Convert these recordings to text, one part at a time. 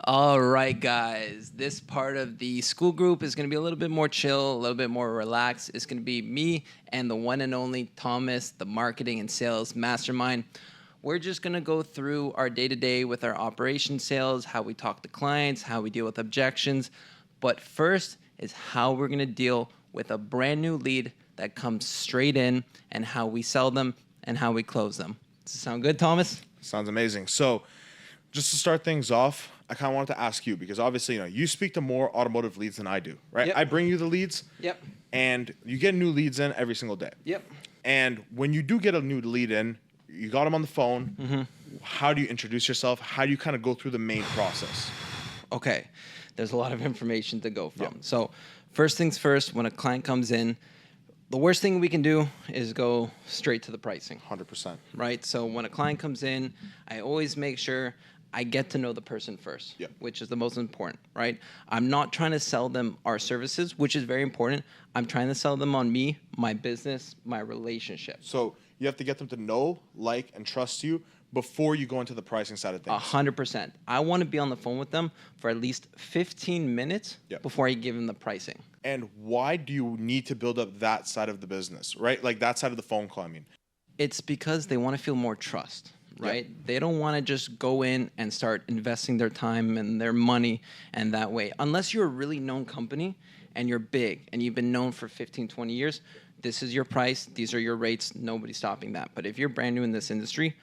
All right, guys. This part of the school group is going to be a little bit more chill, a little bit more relaxed. It's going to be me and the one and only Thomas, the marketing and sales mastermind. We're just going to go through our day-to-day with our operation sales, how we talk to clients, how we deal with objections. But first is how we're going to deal with a brand new lead that comes straight in and how we sell them and how we close them. Does it sound good, Thomas? Sounds amazing. So just to start things off, I kind of wanted to ask you, because obviously, you speak to more automotive leads than I do, right? Yep. I bring you the leads. Yep. And you get new leads in every single day. Yep. And when you do get a new lead in, you got them on the phone. Mm-hmm. How do you introduce yourself? How do you kind of go through the main process? Okay. There's a lot of information to go from. Yep. So first things first, when a client comes in, the worst thing we can do is go straight to the pricing. 100%. Right? So when a client comes in, I always make sure I get to know the person first, Yep. which is the most important, right? I'm not trying to sell them our services, which is very important. I'm trying to sell them on me, my business, my relationship. So you have to get them to know, like, and trust you before you go into the pricing side of things. 100%. I want to be on the phone with them for at least 15 minutes Yep. before I give them the pricing. And why do you need to build up that side of the business, right? Like that side of the phone call, I mean. It's because they want to feel more trust, right? Yep. They don't want to just go in and start investing their time and their money and that way. Unless you're a really known company and you're big and you've been known for 15, 20 years, this is your price, these are your rates, nobody's stopping that. But if you're brand new in this industry,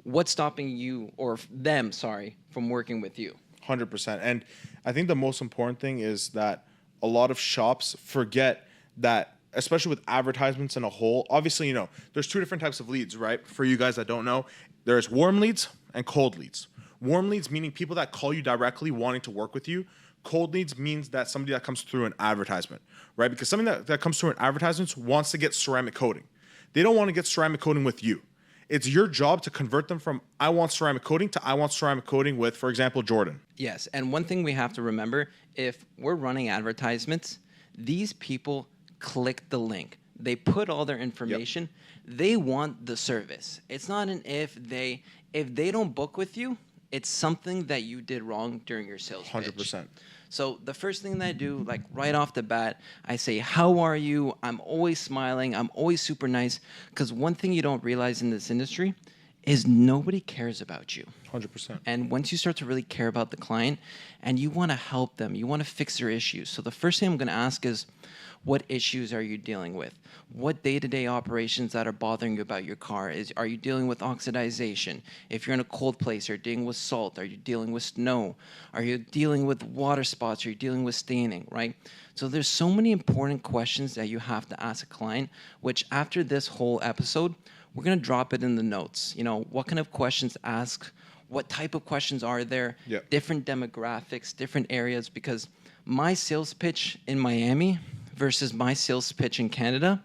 what's stopping you or them, from working with you? 100%. And I think the most important thing is that a lot of shops forget that, especially with advertisements in a whole. Obviously, there's two different types of leads, right? For you guys that don't know, there's warm leads and cold leads. Warm leads meaning people that call you directly wanting to work with you. Cold leads means that somebody that comes through an advertisement, right? Because somebody that comes through an advertisement wants to get ceramic coating. They don't want to get ceramic coating with you. It's your job to convert them from I want ceramic coating to I want ceramic coating with, for example, Jordan. Yes, and one thing we have to remember, if we're running advertisements, these people click the link. They put all their information. Yep. They want the service. It's not an if they don't book with you, it's something that you did wrong during your sales 100%. pitch. So the first thing that I do, like right off the bat, I say, how are you? I'm always smiling. I'm always super nice. Because one thing you don't realize in this industry is nobody cares about you. 100%. And once you start to really care about the client and you want to help them, you want to fix their issues. So the first thing I'm going to ask is, what issues are you dealing with? What day-to-day operations that are bothering you about your car? Are you dealing with oxidization? If you're in a cold place, are you dealing with salt? Are you dealing with snow? Are you dealing with water spots? Are you dealing with staining, right? So there's so many important questions that you have to ask a client, which after this whole episode, we're going to drop it in the notes. What kind of questions to ask? What type of questions are there? Yep. Different demographics, different areas, because my sales pitch in Miami versus my sales pitch in Canada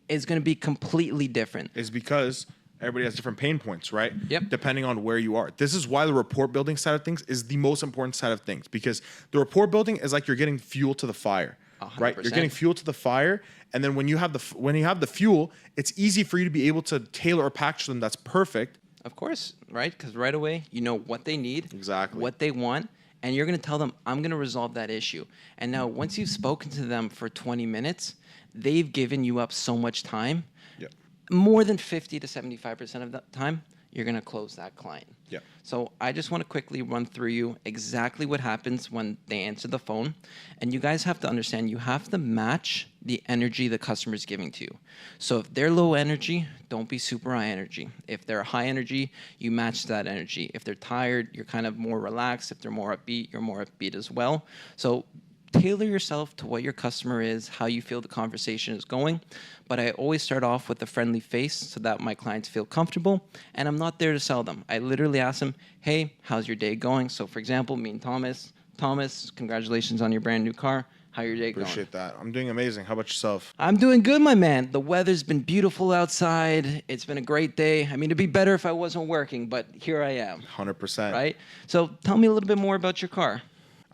is going to be completely different. Is because everybody has different pain points, right? Yep. Depending on where you are. This is why the rapport building side of things is the most important side of things, because the rapport building is like you're getting fuel to the fire, 100%. right? You're getting fuel to the fire, and then when you have the fuel, it's easy for you to be able to tailor a package to them that's perfect. Of course, right? Because right away, you know what they need, Exactly. what they want, and you're going to tell them, I'm going to resolve that issue. And now once you've spoken to them for 20 minutes, they've given you up so much time. Yep. More than 50 to 75% of the time, you're going to close that client. Yep. So I just want to quickly run through you exactly what happens when they answer the phone. And you guys have to understand, you have to match the energy the customer is giving to you. So if they're low energy, don't be super high energy. If they're high energy, you match that energy. If they're tired, you're kind of more relaxed. If they're more upbeat, you're more upbeat as well. So tailor yourself to what your customer is, how you feel the conversation is going. But I always start off with a friendly face so that my clients feel comfortable. And I'm not there to sell them. I literally ask them, hey, how's your day going? So for example, me and Thomas, congratulations on your brand new car. How your day going? Appreciate that. I'm doing amazing. How about yourself? I'm doing good, my man. The weather's been beautiful outside. It's been a great day. I mean, it'd be better if I wasn't working, but here I am. 100%. Right? So tell me a little bit more about your car.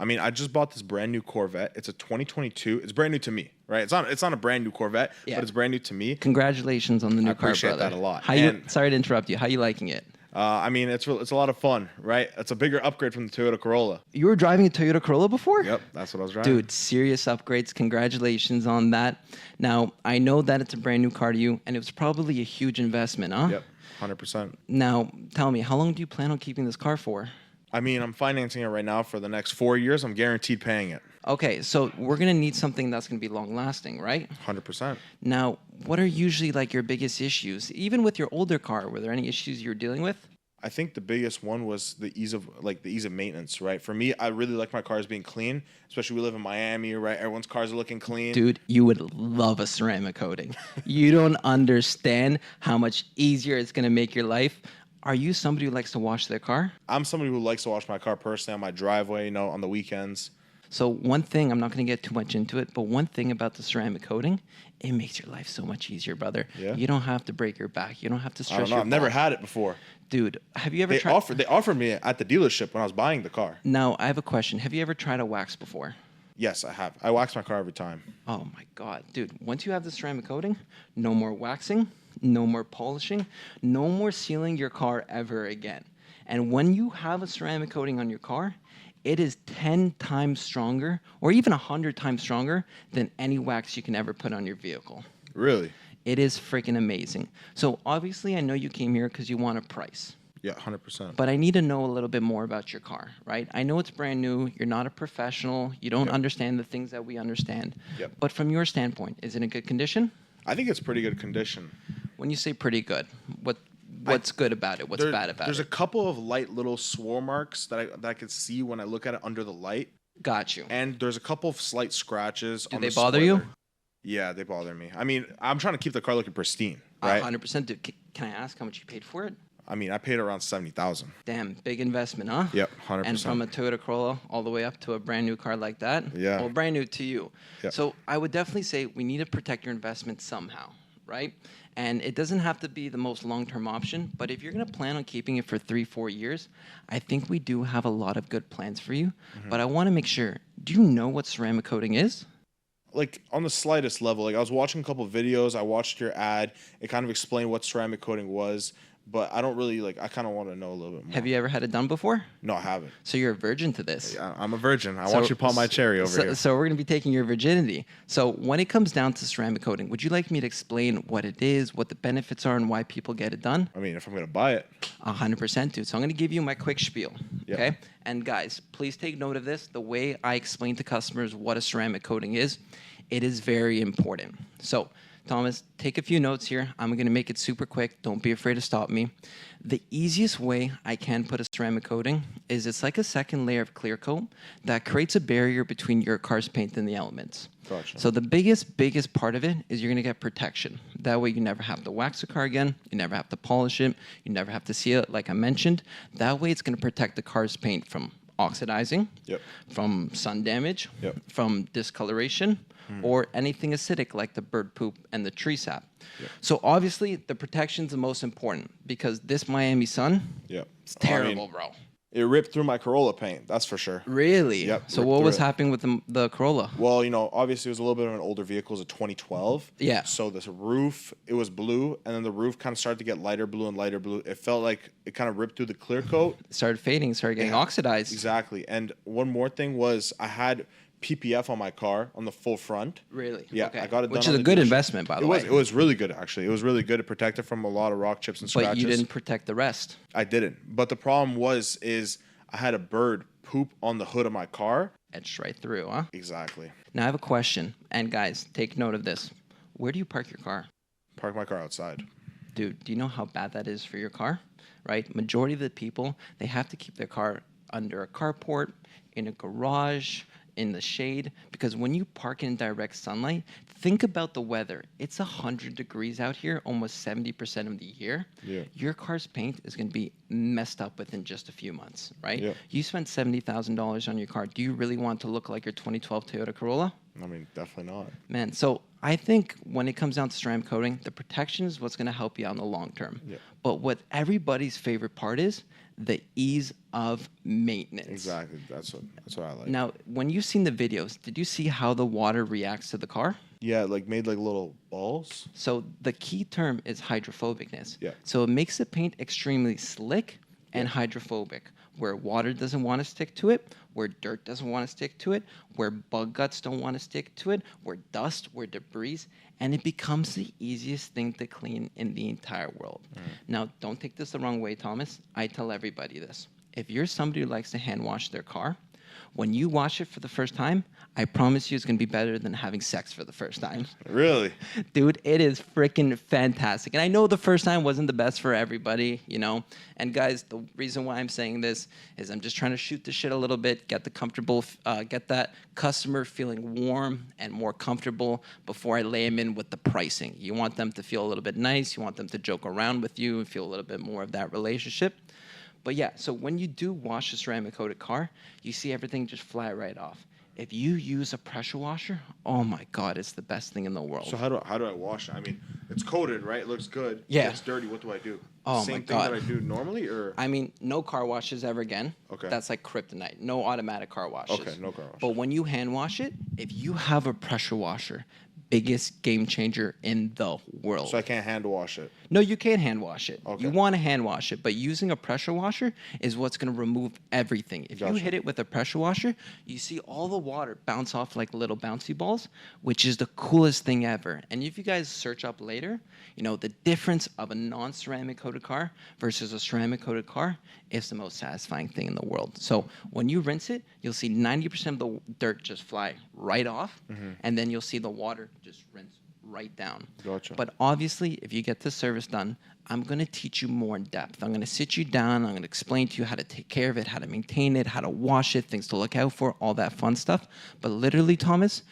I mean, I just bought this brand new Corvette. It's a 2022. It's brand new to me, right? It's not a brand new Corvette, Yeah. but it's brand new to me. Congratulations on the new car, appreciate brother. that a lot. Sorry to interrupt you. How you liking it? I mean, it's a lot of fun, right? It's a bigger upgrade from the Toyota Corolla. You were driving a Toyota Corolla before? Yep, that's what I was driving. Dude, serious upgrades. Congratulations on that. Now, I know that it's a brand new car to you, and it was probably a huge investment, huh? Yep, 100%. Now, tell me, how long do you plan on keeping this car for? I mean, I'm financing it right now for the next 4 years. I'm guaranteed paying it. Okay, so we're going to need something that's going to be long-lasting, right? 100%. Now, what are usually like your biggest issues? Even with your older car, were there any issues you were dealing with? I think the biggest one was the ease of maintenance, right? For me, I really like my cars being clean, especially we live in Miami, right? Everyone's cars are looking clean. Dude, you would love a ceramic coating. You don't understand how much easier it's going to make your life. Are you somebody who likes to wash their car? I'm somebody who likes to wash my car personally on my driveway, on the weekends. So one thing, I'm not going to get too much into it, but one thing about the ceramic coating, it makes your life so much easier, brother. Yeah. You don't have to break your back. You don't have to stress I don't know. your I've never balls. had it before. Dude, have you ever tried? They offered me it at the dealership when I was buying the car. Now, I have a question. Have you ever tried a wax before? Yes, I have. I wax my car every time. Oh my God, dude. Once you have the ceramic coating, no more waxing, no more polishing, no more sealing your car ever again. And when you have a ceramic coating on your car, it is 10 times stronger or even 100 times stronger than any wax you can ever put on your vehicle. Really? It is freaking amazing. So obviously, I know you came here because you want a price. Yeah, 100%. But I need to know a little bit more about your car, right? I know it's brand new. You're not a professional. You don't understand the things that we understand. Yep. But from your standpoint, is it in good condition? I think it's pretty good condition. When you say pretty good, what's good about it? What's bad about There's it? a couple of light little swirl marks that I could see when I look at it under the light. Got you. And there's a couple of slight scratches. Do on they the bother you? spoiler. Yeah, they bother me. I mean, I'm trying to keep the car looking pristine, right? 100%. Dude, can I ask how much you paid for it? I mean, I paid around $70,000. Damn, big investment, huh? Yep, 100%. And from a Toyota Corolla all the way up to a brand new car like that? Yeah. Well, brand new to you. Yep. So I would definitely say we need to protect your investment somehow, right? And it doesn't have to be the most long-term option, but if you're going to plan on keeping it for 3-4 years, I think we do have a lot of good plans for you. Mm-hmm. But I want to make sure, do you know what ceramic coating is? Like on the slightest level, like I was watching a couple of videos. I watched your ad. It kind of explained what ceramic coating was, but I don't really I kind of want to know a little bit more. Have you ever had it done before? No, I haven't. So you're a virgin to this. I'm a virgin. I want you to pop my cherry over here. So we're going to be taking your virginity. So when it comes down to ceramic coating, would you like me to explain what it is, what the benefits are, and why people get it done? I mean, if I'm going to buy it. 100%, dude. So I'm going to give you my quick spiel, Yep. okay? And guys, please take note of this. The way I explain to customers what a ceramic coating is, it is very important. So Thomas, take a few notes here. I'm going to make it super quick. Don't be afraid to stop me. The easiest way I can put a ceramic coating is it's like a second layer of clear coat that creates a barrier between your car's paint and the elements. Gotcha. So the biggest part of it is you're going to get protection. That way you never have to wax the car again. You never have to polish it. You never have to seal it, like I mentioned. That way it's going to protect the car's paint from oxidizing, Yep. from sun damage, Yep. from discoloration, or anything acidic like the bird poop and the tree sap. Yep. So obviously the protection's the most important because this Miami sun, Yep. it's terrible, bro. It ripped through my Corolla paint, that's for sure. Really? Yep, So ripped what through was it. happening with the Corolla? Well, obviously it was a little bit of an older vehicle. It was a 2012. Yeah. So this roof, it was blue, and then the roof kind of started to get lighter blue and lighter blue. It felt like it kind of ripped through the clear coat. It started fading, started getting oxidized. Exactly. And one more thing was I had PPF on my car on the full front. Really? Yeah, Okay. I got it done. Which on is a the good dealership. investment, by the way. It was really good, actually. It was really good. It protected from a lot of rock chips and scratches. But you didn't protect the rest. I didn't. But the problem is I had a bird poop on the hood of my car. Etched right through, huh? Exactly. Now I have a question. And guys, take note of this. Where do you park your car? Park my car outside. Dude, do you know how bad that is for your car? Right? Majority of the people, they have to keep their car under a carport, in a garage, in the shade, because when you park in direct sunlight, think about the weather. It's 100 degrees out here almost 70% of the year. Yeah. Your car's paint is going to be messed up within just a few months, right? Yeah. You spent $70,000 on your car. Do you really want to look like your 2012 Toyota Corolla? I mean, definitely not. Man, so I think when it comes down to ceramic coating, the protection is what's going to help you out in the long term. Yeah. But what everybody's favorite part is the ease of maintenance. Exactly. That's what I like. Now, when you've seen the videos, did you see how the water reacts to the car? Yeah, like made like little balls. So the key term is hydrophobicness. Yeah. So it makes the paint extremely slick and hydrophobic, where water doesn't want to stick to it, where dirt doesn't want to stick to it, where bug guts don't want to stick to it, where dust, where debris, and it becomes the easiest thing to clean in the entire world. Now, don't take this the wrong way, Thomas. I tell everybody this. If you're somebody who likes to hand wash their car, when you wash it for the first time, I promise you it's going to be better than having sex for the first time. Really? Dude, it is freaking fantastic. And I know the first time wasn't the best for everybody, you know. And guys, the reason why I'm saying this is I'm just trying to shoot the shit a little bit, get that customer feeling warm and more comfortable before I lay them in with the pricing. You want them to feel a little bit nice. You want them to joke around with you and feel a little bit more of that relationship. But yeah, so when you do wash a ceramic coated car, you see everything just fly right off. If you use a pressure washer, oh my God, it's the best thing in the world. So how do I wash it? I mean, it's coated, right? It looks good. Yeah. If it's dirty, what do I do? Oh Same my thing God. that I do normally, or? I mean, no car washes ever again. Okay. That's like kryptonite. No automatic car washes. Okay, no car washes. But when you hand wash it, if you have a pressure washer, biggest game changer in the world. So I can't hand wash it. No, you can't hand wash it. Okay. You want to hand wash it, but using a pressure washer is what's going to remove everything. If you Gotcha. hit it with a pressure washer, you see all the water bounce off like little bouncy balls, which is the coolest thing ever. And if you guys search up later, you know, the difference of a non-ceramic coated car versus a ceramic coated car is the most satisfying thing in the world. So when you rinse it, you'll see 90% of the dirt just fly right off, and then you'll see the water just rinse right down. Gotcha. But obviously, if you get this service done, I'm going to teach you more in depth. I'm going to sit you down. I'm going to explain to you how to take care of it, how to maintain it, how to wash it, things to look out for, all that fun stuff. But literally, Thomas,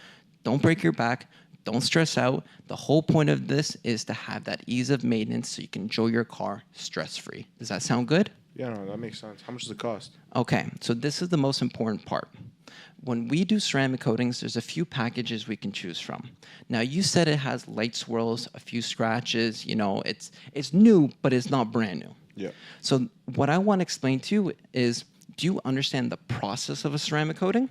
don't break your back. Don't stress out. The whole point of this is to have that ease of maintenance so you can enjoy your car stress-free. Does that sound good? Yeah, no, that makes sense. How much does it cost? Okay, so this is the most important part. When we do ceramic coatings, there's a few packages we can choose from. Now, you said it has light swirls, a few scratches. You know, it's new, but it's not brand new. Yeah. So what I want to explain to you is, do you understand the process of a ceramic coating?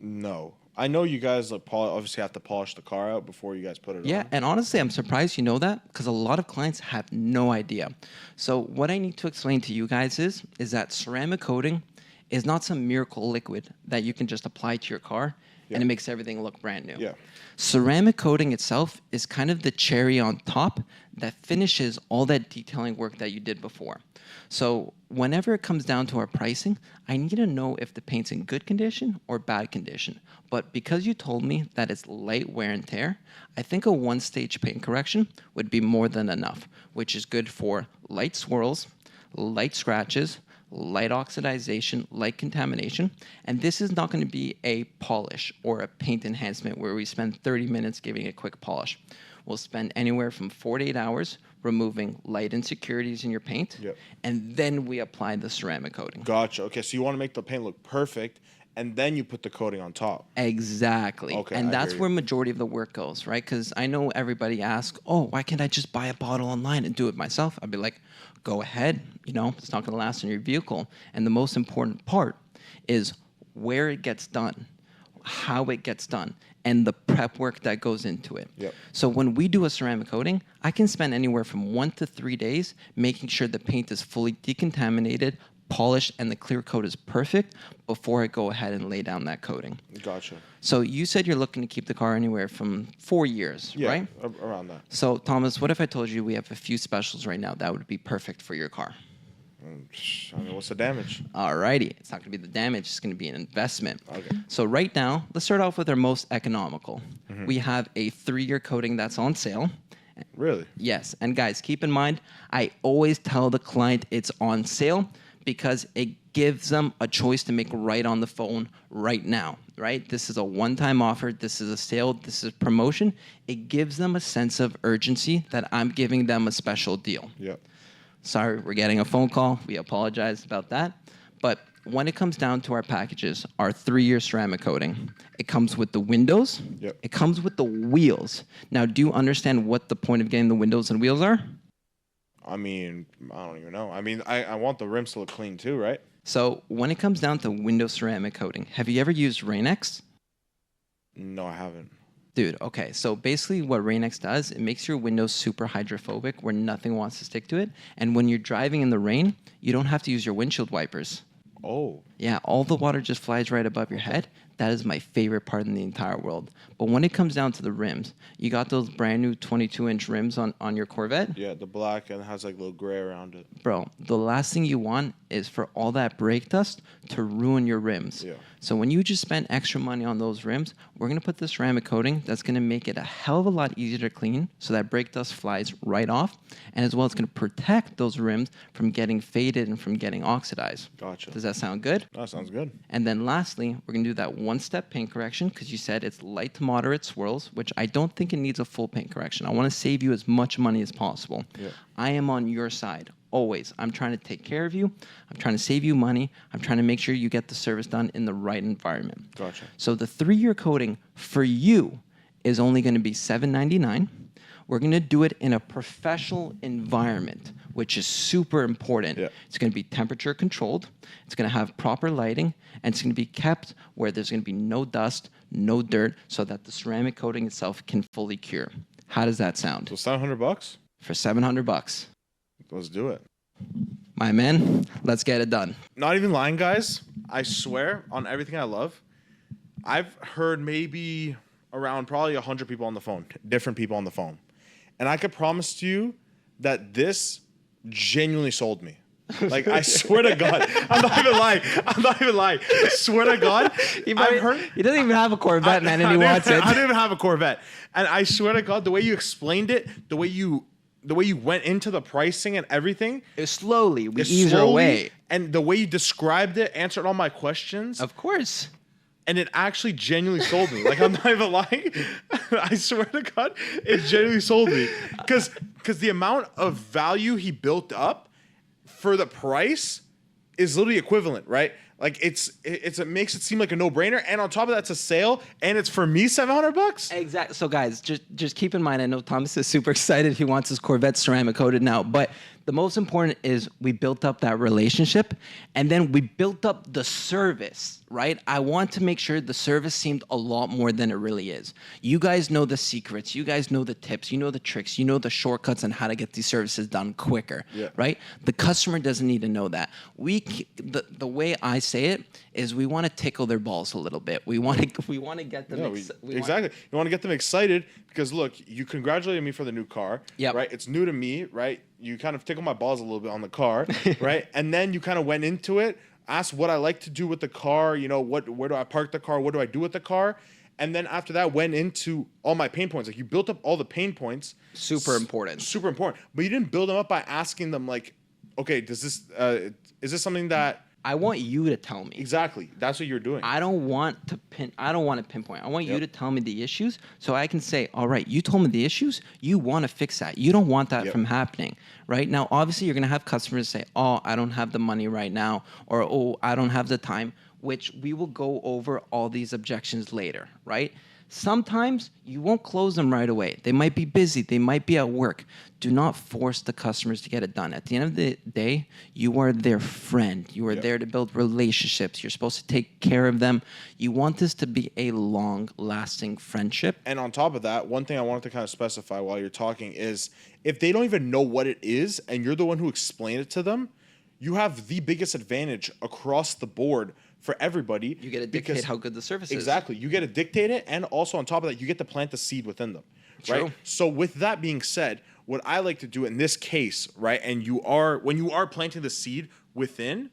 No. I know you guys like obviously have to polish the car out before you guys put it on. Yeah, and honestly, I'm surprised you know that because a lot of clients have no idea. So what I need to explain to you guys is that ceramic coating is not some miracle liquid that you can just apply to your car and it makes everything look brand new. Yeah. Ceramic coating itself is kind of the cherry on top that finishes all that detailing work that you did before. So whenever it comes down to our pricing, I need to know if the paint's in good condition or bad condition. But because you told me that it's light wear and tear, I think a one-stage paint correction would be more than enough, which is good for light swirls, light scratches, light oxidization, light contamination. And this is not going to be a polish or a paint enhancement where we spend 30 minutes giving a quick polish. We'll spend anywhere from 4 to 8 hours removing light insecurities in your paint, and then we apply the ceramic coating. Gotcha. Okay, so you want to make the paint look perfect, and then you put the coating on top. Exactly. Okay, and I that's hear where you. majority of the work goes, right? Because I know everybody asks, oh, why can't I just buy a bottle online and do it myself? I'd be like, go ahead. You know, it's not going to last in your vehicle. And the most important part is where it gets done, how it gets done, and the prep work that goes into it. Yep. So when we do a ceramic coating, I can spend anywhere from 1 to 3 days making sure the paint is fully decontaminated, polished, and the clear coat is perfect before I go ahead and lay down that coating. Gotcha. So you said you're looking to keep the car anywhere from 4 years, Yeah, right? Around that. So Thomas, what if I told you we have a few specials right now that would be perfect for your car? I mean, what's the damage? Alrighty, it's not going to be the damage, it's going to be an investment. Okay. So right now, let's start off with our most economical. We have a 3-year coating that's on sale. Really? Yes, and guys, keep in mind, I always tell the client it's on sale because it gives them a choice to make right on the phone right now, right? This is a one-time offer. This is a sale. This is promotion. It gives them a sense of urgency that I'm giving them a special deal. Yep. Sorry, we're getting a phone call. We apologize about that. But when it comes down to our packages, our 3-year ceramic coating, it comes with the windows. Yep. It comes with the wheels. Now, do you understand what the point of getting the windows and wheels are? I mean, I don't even know. I mean, I want the rims to look clean too, right? So when it comes down to window ceramic coating, have you ever used Rain-X? No, I haven't. Dude, okay. So basically what Rain-X does, it makes your windows super hydrophobic where nothing wants to stick to it. And when you're driving in the rain, you don't have to use your windshield wipers. Oh. Yeah, all the water just flies right above your head. That is my favorite part in the entire world. But when it comes down to the rims, you got those brand new 22-inch rims on your Corvette? Yeah, the black and it has like a little gray around it. Bro, the last thing you want is for all that brake dust to ruin your rims. Yeah. So when you just spend extra money on those rims, we're going to put the ceramic coating that's going to make it a hell of a lot easier to clean so that brake dust flies right off. And as well, it's going to protect those rims from getting faded and from getting oxidized. Gotcha. Does that sound good? That sounds good. And then lastly, we're going to do that one-step paint correction because you said it's light to moderate swirls, which I don't think it needs a full paint correction. I want to save you as much money as possible. Yeah. I am on your side, always. I'm trying to take care of you. I'm trying to save you money. I'm trying to make sure you get the service done in the right environment. Gotcha. So the 3-year coating for you is only going to be $799. We're going to do it in a professional environment, which is super important. Yeah. It's going to be temperature controlled. It's going to have proper lighting, and it's going to be kept where there's going to be no dust, no dirt, so that the ceramic coating itself can fully cure. How does that sound? So $700? For $700. Let's do it. My man, let's get it done. Not even lying, guys. I swear on everything I love. I've heard maybe around probably 100 people on the phone, different people on the phone. And I could promise to you that this genuinely sold me. Like, I swear to God. I'm not even lying. I swear to God. He doesn't even have a Corvette, man, and he wants it. I don't even have a Corvette. And I swear to God, the way you explained it, the way you went into the pricing and everything. Slowly. We ease our way. And the way you described it, answered all my questions. Of course. And it actually genuinely sold me. Like, I'm not even lying. I swear to God, it genuinely sold me. Because the amount of value he built up for the price is literally equivalent, right? Like, it makes it seem like a no-brainer. And on top of that, it's a sale. And it's for me $700. Exactly. So, guys, just keep in mind, I know Thomas is super excited. He wants his Corvette ceramic coated now. But the most important is we built up that relationship, and then we built up the service, right? I want to make sure the service seemed a lot more than it really is. You guys know the secrets. You guys know the tips. You know the tricks. You know the shortcuts on how to get these services done quicker, right? The customer doesn't need to know that. The way I say it is we want to tickle their balls a little bit. We want to get them exactly. You want to get them excited because, look, you congratulated me for the new car, right? It's new to me, right? You kind of tickle my balls a little bit on the car, right? And then you kind of went into it, asked what I like to do with the car, you know, where do I park the car? What do I do with the car? And then after that went into all my pain points. Like, you built up all the pain points. Super important. Super important. But you didn't build them up by asking them, like, okay, is this something that... I want you to tell me. Exactly. That's what you're doing. I don't want to pinpoint. I want you to tell me the issues so I can say, all right, you told me the issues. You want to fix that. You don't want that from happening, right? Now, obviously, you're going to have customers say, oh, I don't have the money right now, or, oh, I don't have the time, which we will go over all these objections later, right? Sometimes you won't close them right away. They might be busy. They might be at work. Do not force the customers to get it done. At the end of the day, you are their friend. You are there to build relationships. You're supposed to take care of them. You want this to be a long-lasting friendship. And on top of that, one thing I wanted to kind of specify while you're talking is if they don't even know what it is and you're the one who explained it to them, you have the biggest advantage across the board for everybody. You get to dictate how good the service is. Exactly. You get to dictate it, and also on top of that, you get to plant the seed within them. True. Right? So with that being said, what I like to do in this case, right, and when you are planting the seed within,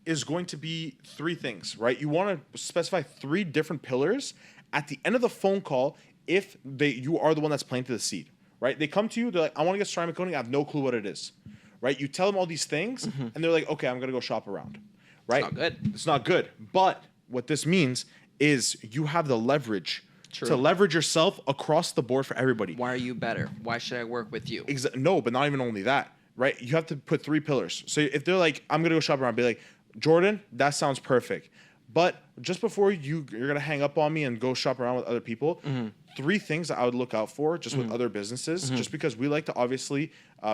is going to be 3 things, right? You want to specify 3 different pillars at the end of the phone call if you are the one that's planted the seed, right? They come to you, they're like, I want to get ceramic coating, I have no clue what it is, right? You tell them all these things, and they're like, okay, I'm going to go shop around. Right? It's not good. It's not good. But what this means is you have the leverage to leverage yourself across the board for everybody. Why are you better? Why should I work with you? No, but not even only that, right? You have to put 3 pillars. So if they're like, I'm going to go shop around, be like, Jordan, that sounds perfect. But just before you're gonna hang up on me and go shop around with other people, 3 things that I would look out for just with other businesses, just because we like to obviously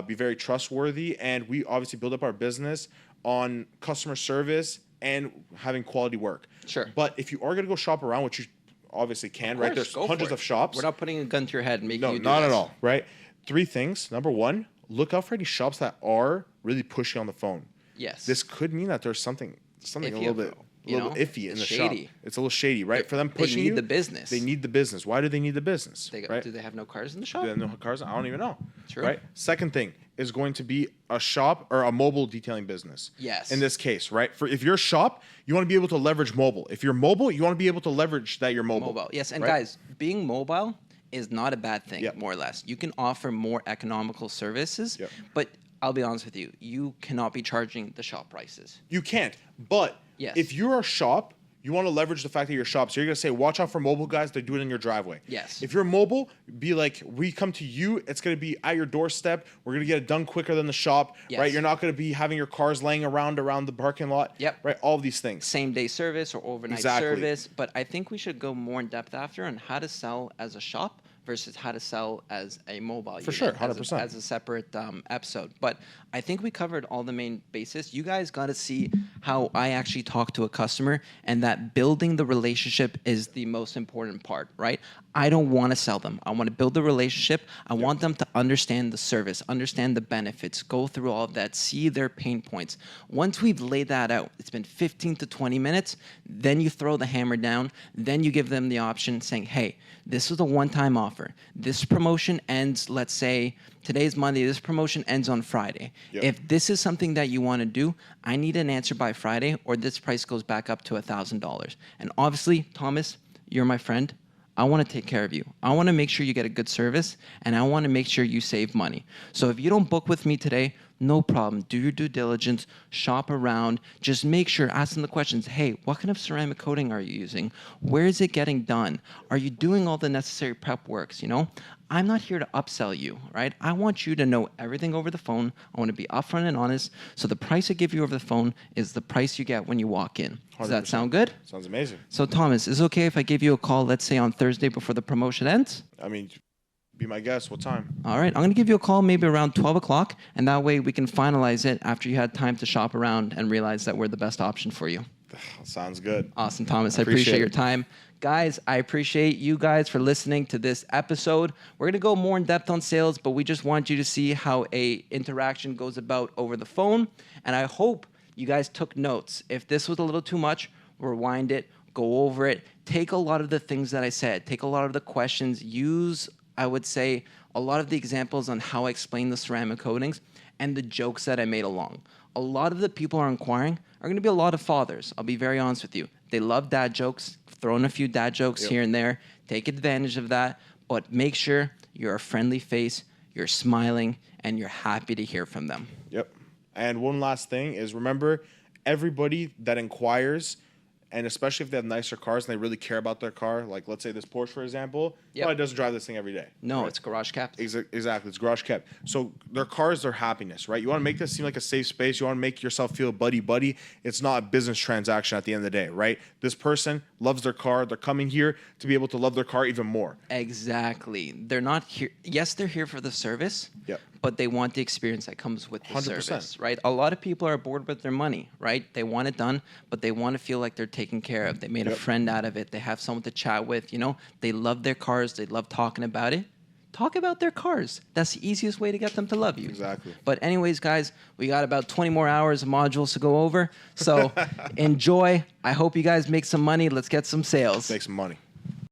be very trustworthy, and we obviously build up our business on customer service and having quality work. Sure. But if you are gonna go shop around, which you obviously can, right? There's hundreds of shops. We're not putting a gun to your head and making No, you do not this. at all, right? 3 things. Number 1, look out for any shops that are really pushy on the phone. Yes. This could mean that there's something Iffy a little bit iffy in the shady. shop. It's a little shady, right? For them pushing They need you, the business. They need the business. Why do they need the business? Right? Do they have no cars in the shop? Do they have no cars? I don't even know. True. Right? Second thing is going to be a shop or a mobile detailing business. Yes. In this case, right? If you're a shop, you want to be able to leverage mobile. If you're mobile, you want to be able to leverage that you're mobile. Yes, and right? guys, being mobile is not a bad thing, Yep. more or less. You can offer more economical services, Yep. but I'll be honest with you, you cannot be charging the shop prices. You can't. But Yes. if you're a shop, you want to leverage the fact that you're a shop. So you're going to say, watch out for mobile guys. They do it in your driveway. Yes. If you're mobile, be like, we come to you. It's going to be at your doorstep. We're going to get it done quicker than the shop. Yes. Right? You're not going to be having your cars laying around the parking lot. Yep. Right? All of these things. Same day service or overnight Exactly. service, but I think we should go more in depth after on how to sell as a shop versus how to sell as a mobile unit. sure, 100%. As a separate episode. But I think we covered all the main basis. You guys got to see how I actually talk to a customer, and that building the relationship is the most important part, right? I don't want to sell them. I want to build the relationship. I want them to understand the service, understand the benefits, go through all of that, see their pain points. Once we've laid that out, it's been 15 to 20 minutes, then you throw the hammer down, then you give them the option saying, hey, this is a one-time offer. This promotion ends, let's say, today's Monday, this promotion ends on Friday. Yep. If this is something that you want to do, I need an answer by Friday, or this price goes back up to $1,000. And obviously, Thomas, you're my friend. I want to take care of you. I want to make sure you get a good service, and I want to make sure you save money. So if you don't book with me today, no problem. Do your due diligence, shop around, just make sure, ask them the questions. Hey, what kind of ceramic coating are you using? Where is it getting done? Are you doing all the necessary prep works, you know? I'm not here to upsell you, right? I want you to know everything over the phone. I want to be upfront and honest. So the price I give you over the phone is the price you get when you walk in. Does that 100%. sound good? Sounds amazing. So Thomas, is it okay if I give you a call, let's say on Thursday before the promotion ends? I mean, be my guest. What time? All right, I'm going to give you a call maybe around 12 o'clock, and that way we can finalize it after you had time to shop around and realize that we're the best option for you. Sounds good. Awesome, Thomas. I Appreciate appreciate it. your time. Guys, I appreciate you guys for listening to this episode. We're going to go more in depth on sales, but we just want you to see how a interaction goes about over the phone, and I hope you guys took notes. If this was a little too much, rewind it, go over it, take a lot of the things that I said, take a lot of the questions, use, I would say, a lot of the examples on how I explain the ceramic coatings and the jokes that I made along. A lot of the people are inquiring are going to be a lot of fathers. I'll be very honest with you. They love dad jokes, throw in a few dad jokes here and there. Take advantage of that, but make sure you're a friendly face, you're smiling, and you're happy to hear from them. Yep. And one last thing is, remember, everybody that inquires, and especially if they have nicer cars and they really care about their car, like let's say this Porsche, for example, probably doesn't drive this thing every day. No, right? it's garage kept. Exactly. It's garage kept. So their car is their happiness, right? You want to make this seem like a safe space. You want to make yourself feel buddy-buddy. It's not a business transaction at the end of the day, right? This person loves their car. They're coming here to be able to love their car even more. Exactly. They're not here. Yes, they're here for the service. Yep. But they want the experience that comes with the 100%. service, right? A lot of people are bored with their money, right? They want it done, but they want to feel like they're taken care of. They made a friend out of it. They have someone to chat with, you know? They love their cars. They love talking about it. Talk about their cars. That's the easiest way to get them to love you. Exactly. But anyways, guys, we got about 20 more hours of modules to go over. So enjoy. I hope you guys make some money. Let's get some sales. Make some money.